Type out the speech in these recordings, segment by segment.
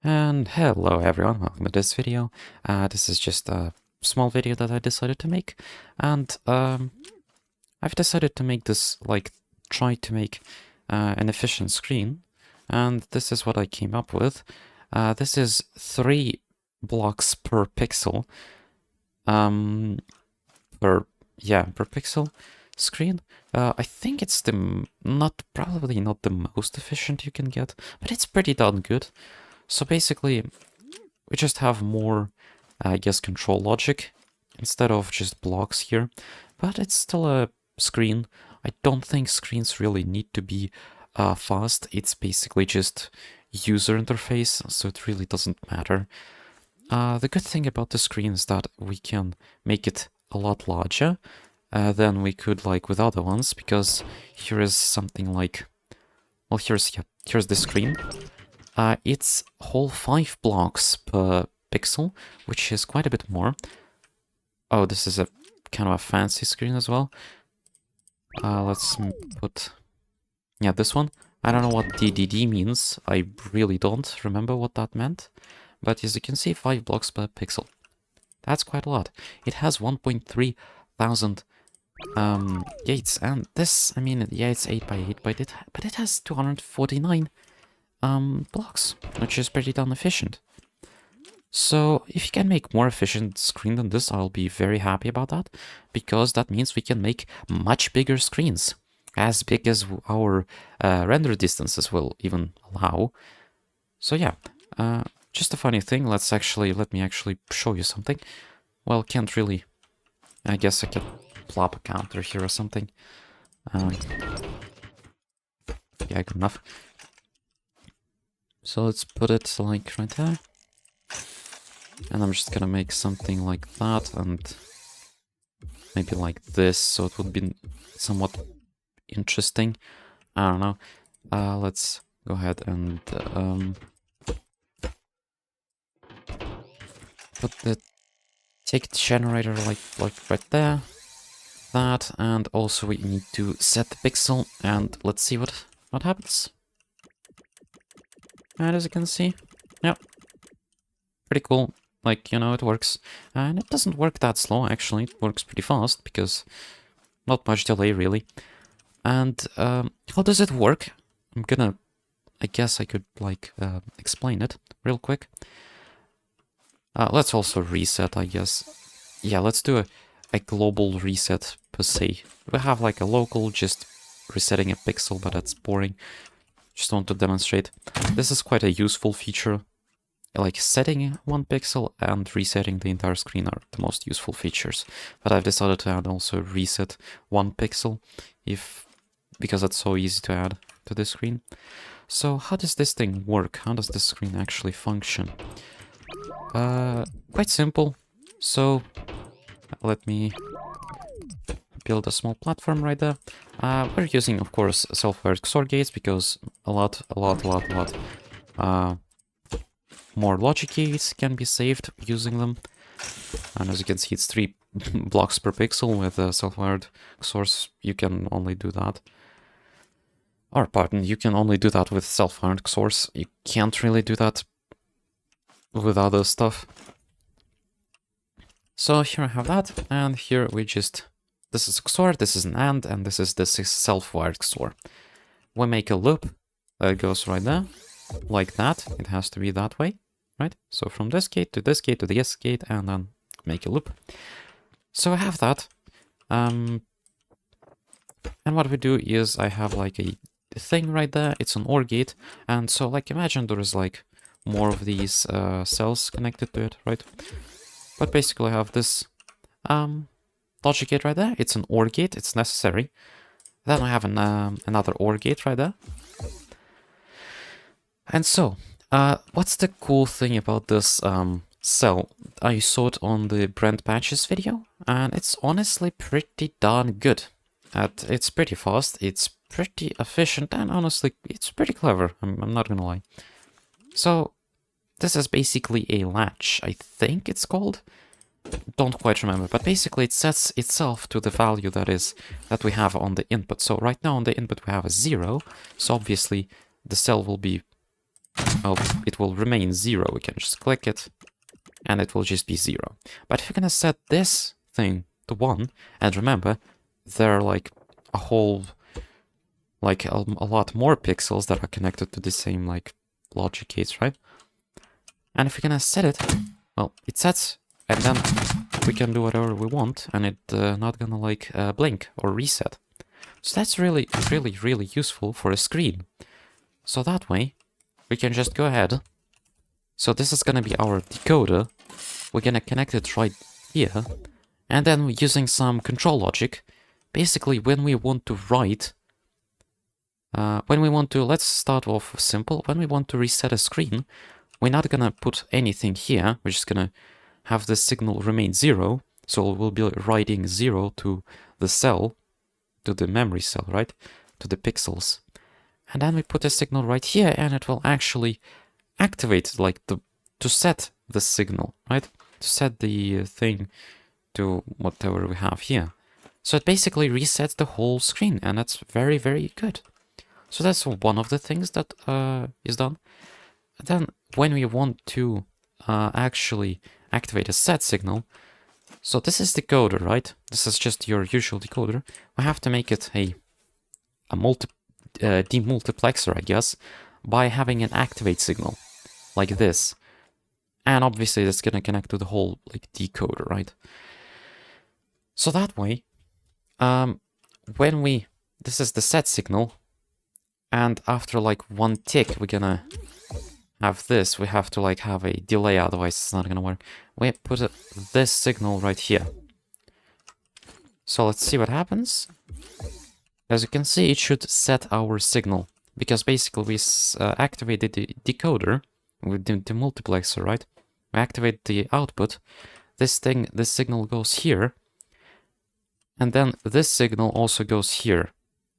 And hello everyone, welcome to this video. This is just a small video that I decided to make, and I've decided to make this, try to make an efficient screen, and this is what I came up with. This is 3 blocks per pixel, per pixel screen. I think it's probably not the most efficient you can get, but it's pretty darn good. So basically, we just have more, I guess, control logic instead of just blocks here. But it's still a screen. I don't think screens really need to be fast. It's basically just user interface, so it really doesn't matter. The good thing about the screen is that we can make it a lot larger than we could with other ones, because here is something like, well, here's the screen. It's whole 5 blocks per pixel, which is quite a bit more. Oh, this is a kind of a fancy screen as well. Let's put, this one. I don't know what DDD means. I really don't remember what that meant. But as you can see, 5 blocks per pixel. That's quite a lot. It has 1.3 thousand gates, and this, I mean, yeah, it's 8 by 8, but it has 249 blocks, which is pretty darn efficient. So if you can make more efficient screen than this, I'll be very happy about that, because that means we can make much bigger screens, as big as our render distances will even allow. So yeah, just a funny thing, let me actually show you something. Well, can't really, I guess I can plop a counter here or something. Yeah, good enough. So let's put it like right there. And I'm just gonna make something like that, and maybe like this, so it would be somewhat interesting. I don't know. Let's go ahead and take the generator like right there. That, and also we need to set the pixel, and let's see what happens. And as you can see, yeah, pretty cool. It works. And it doesn't work that slow, actually. It works pretty fast, because not much delay, really. And how does it work? I guess I could, explain it real quick. Let's also reset, I guess. Yeah, let's do a global reset, per se. We have, a local, just resetting a pixel, but that's boring. Just want to demonstrate. This is quite a useful feature. Setting 1 pixel and resetting the entire screen are the most useful features. But I've decided to add also reset 1 pixel, because it's so easy to add to the screen. So how does this thing work? How does this screen actually function? Quite simple. So let me build a small platform right there. We're using, of course, self-wired XOR gates, because a lot more logic gates can be saved using them. And as you can see, it's 3 blocks per pixel. With self-wired XORs, you can only do that. Or, pardon, you can only do that with self-wired XORs. You can't really do that with other stuff. So here I have that, and here we just... This is XOR, this is an AND, and this is self-wired XOR. We make a loop that goes right there, like that. It has to be that way, right? So from this gate to this gate to this gate, and then make a loop. So I have that. And what we do is I have a thing right there. It's an OR gate, and so imagine there is more of these cells connected to it, right? But basically I have this logic gate right there. It's an OR gate, it's necessary. Then I have another OR gate right there. And so, what's the cool thing about this cell? I saw it on the Brent Patches video, and it's honestly pretty darn good. It's pretty fast, it's pretty efficient, and honestly, it's pretty clever, I'm not gonna lie. So, this is basically a latch, I think it's called. Don't quite remember, but basically it sets itself to the value that we have on the input. So right now on the input we have a 0, so obviously the cell will be well, it will remain 0. We can just click it, and it will just be 0. But if you're gonna set this thing to 1, and remember, there are like a whole, like a lot more pixels that are connected to the same like logic gates, right? And if you're gonna set it, well, it sets, and then we can do whatever we want, and it not gonna like blink or reset. So that's really, really, really useful for a screen. So that way, we can just go ahead. So this is gonna be our decoder. We're gonna connect it right here, and then using some control logic, basically when we want to write, let's start off simple. When we want to reset a screen, we're not gonna put anything here. We're just gonna have the signal remain 0. So we'll be writing 0 to the cell, to the memory cell, right? To the pixels. And then we put a signal right here, and it will actually activate, like, to set the signal, right? To set the thing to whatever we have here. So it basically resets the whole screen, and that's very, very good. So that's one of the things that is done. And then when we want to actually activate a set signal, so this is decoder, right? This is just your usual decoder. We have to make it a demultiplexer, I guess, by having an activate signal, like this. And obviously that's gonna connect to the whole like decoder, right? So that way, this is the set signal, and after like one tick, we're gonna have this. We have to like have a delay, otherwise it's not gonna work. We put this signal right here. So let's see what happens. As you can see, it should set our signal, because basically we activated the decoder with the multiplexer, right? We activate the output. This signal goes here, and then this signal also goes here.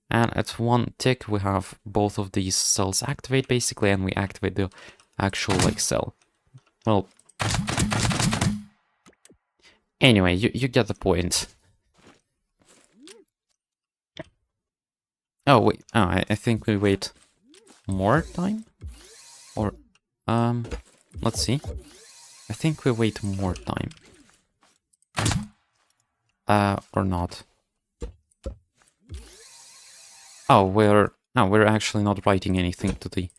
And at one tick, we have both of these cells activate, basically, and we activate the actual, like, cell. Well, anyway, you get the point. Oh, wait, I think we wait more time? Or, let's see. I think we wait more time. Or not. Oh, we're actually not writing anything to the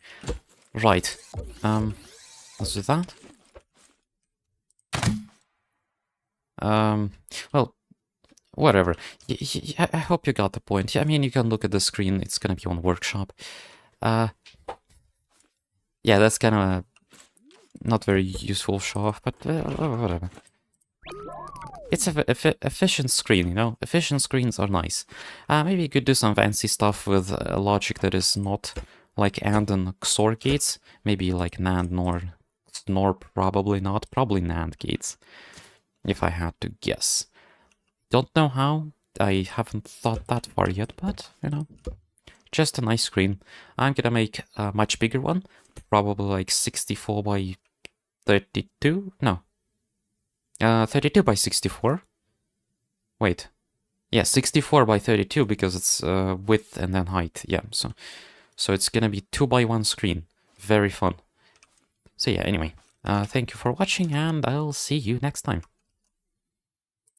right. Let's do that. Well, whatever. I hope you got the point. I mean, you can look at the screen. It's gonna be on Workshop. Yeah, that's kind of a not very useful show-off, but whatever. It's an efficient screen, you know? Efficient screens are nice. Maybe you could do some fancy stuff with logic that is not like AND and XOR gates. Maybe like NAND, NOR, probably not. Probably NAND gates, if I had to guess. Don't know how. I haven't thought that far yet, but, you know, just a nice screen. I'm gonna make a much bigger one. Probably like 64 by 32? No. 32 by 64. Wait. Yeah, 64 by 32 because it's width and then height. Yeah, so it's gonna be 2 by 1 screen. Very fun. So yeah, anyway, thank you for watching, and I'll see you next time.